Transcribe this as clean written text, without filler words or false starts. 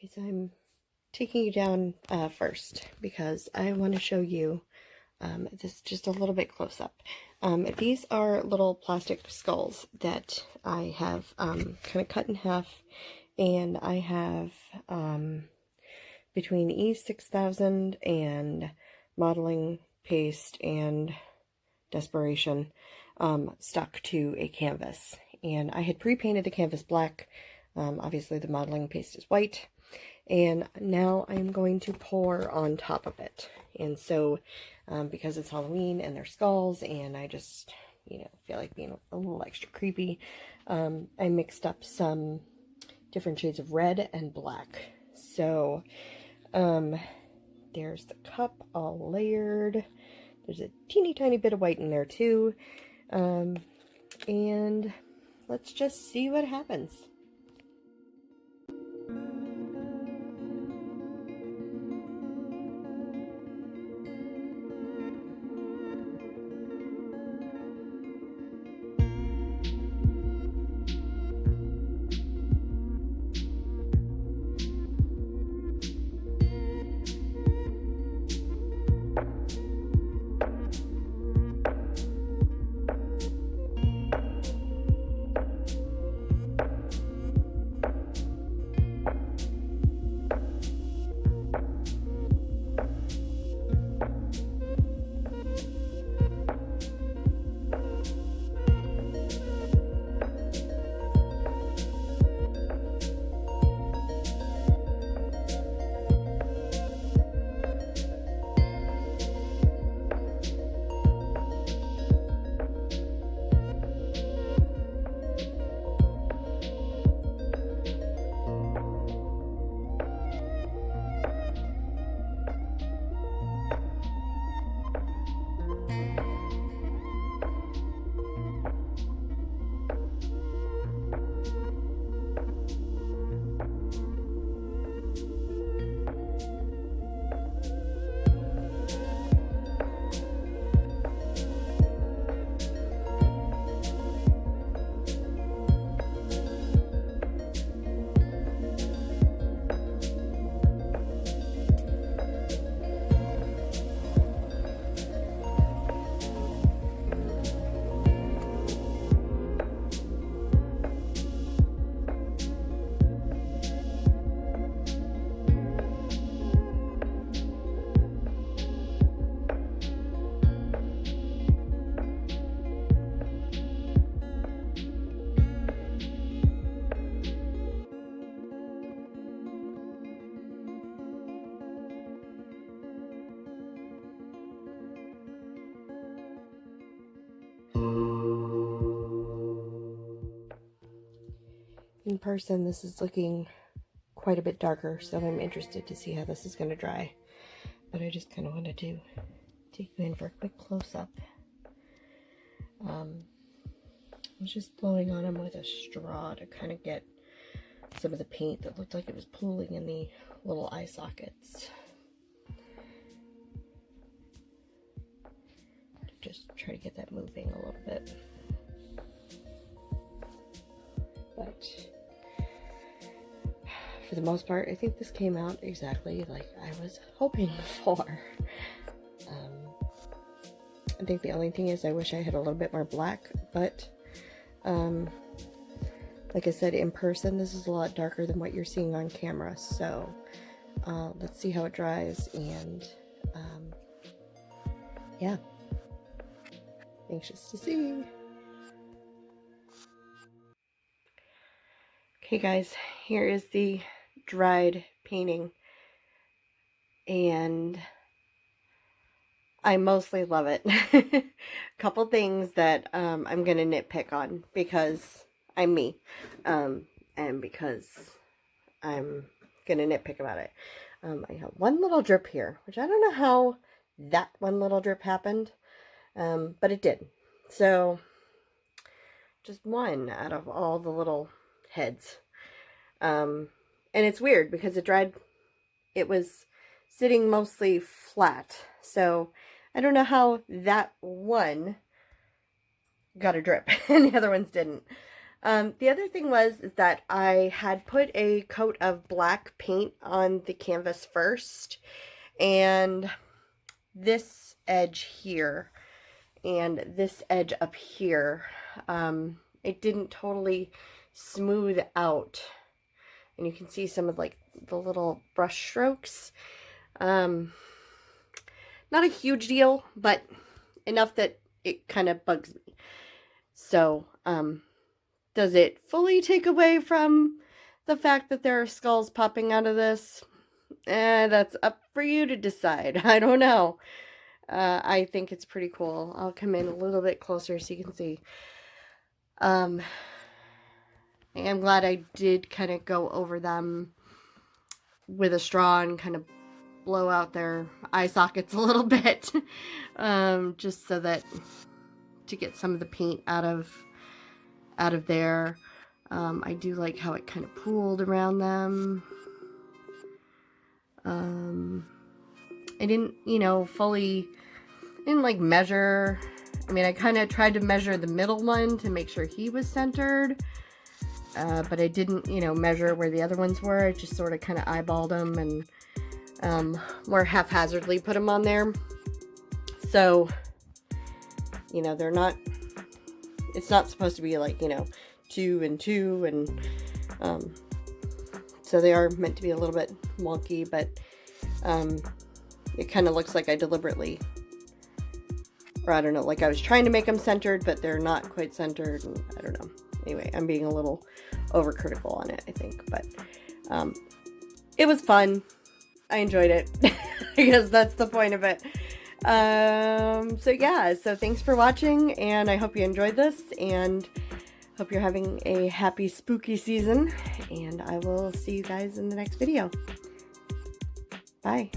Okay, so I'm taking you down first because I want to show you this just a little bit close up. These are little plastic skulls that I have kind of cut in half, and I have between E6000 and modeling paste and desperation stuck to a canvas. And I had pre-painted the canvas black. Obviously the modeling paste is white. And now I'm going to pour on top of it. And so, because it's Halloween and they're skulls, and I just, feel like being a little extra creepy, I mixed up some different shades of red and black. So, there's the cup all layered. There's a teeny tiny bit of white in there too. And let's just see what happens. In person, this is looking quite a bit darker, so I'm interested to see how this is going to dry. But I just kind of wanted to take you in for a quick close-up. I was just blowing on them with a straw to kind of get some of the paint that looked like it was pooling in the little eye sockets. Just try to get that moving a little bit. But for the most part, I think this came out exactly like I was hoping for. I think the only thing is I wish I had a little bit more black, but like I said, in person, this is a lot darker than what you're seeing on camera. So let's see how it dries, and yeah, anxious to see. Okay guys, here is the dried painting, and I mostly love it. A couple things that I'm going to nitpick on because I'm me, and because I'm going to nitpick about it. I have one little drip here, which I don't know how that one little drip happened, but it did. So, just one out of all the little heads. And it's weird because it was sitting mostly flat. So I don't know how that one got a drip and the other ones didn't. The other thing is that I had put a coat of black paint on the canvas first, and this edge here and this edge up here, it didn't totally smooth out, and you can see some of like the little brush strokes. Not a huge deal, but enough that it kind of bugs me. So, does it fully take away from the fact that there are skulls popping out of this? That's up for you to decide. I don't know. I think it's pretty cool. I'll come in a little bit closer so you can see. I am glad I did kind of go over them with a straw and kind of blow out their eye sockets a little bit. Just so that to get some of the paint out of there. I do like how it kind of pooled around them. I didn't, you know, didn't like measure. I mean, I kind of tried to measure the middle one to make sure he was centered. But I didn't, you know, measure where the other ones were. I just sort of kind of eyeballed them and more haphazardly put them on there. So, you know, it's not supposed to be like, you know, 2 and 2, and so they are meant to be a little bit wonky, but it kind of looks like I deliberately, or I don't know, like I was trying to make them centered, but they're not quite centered, and I don't know. Anyway, I'm being a little overcritical on it, I think, but it was fun. I enjoyed it. I guess that's the point of it. So yeah, so thanks for watching, and I hope you enjoyed this, and hope you're having a happy spooky season, and I will see you guys in the next video. Bye.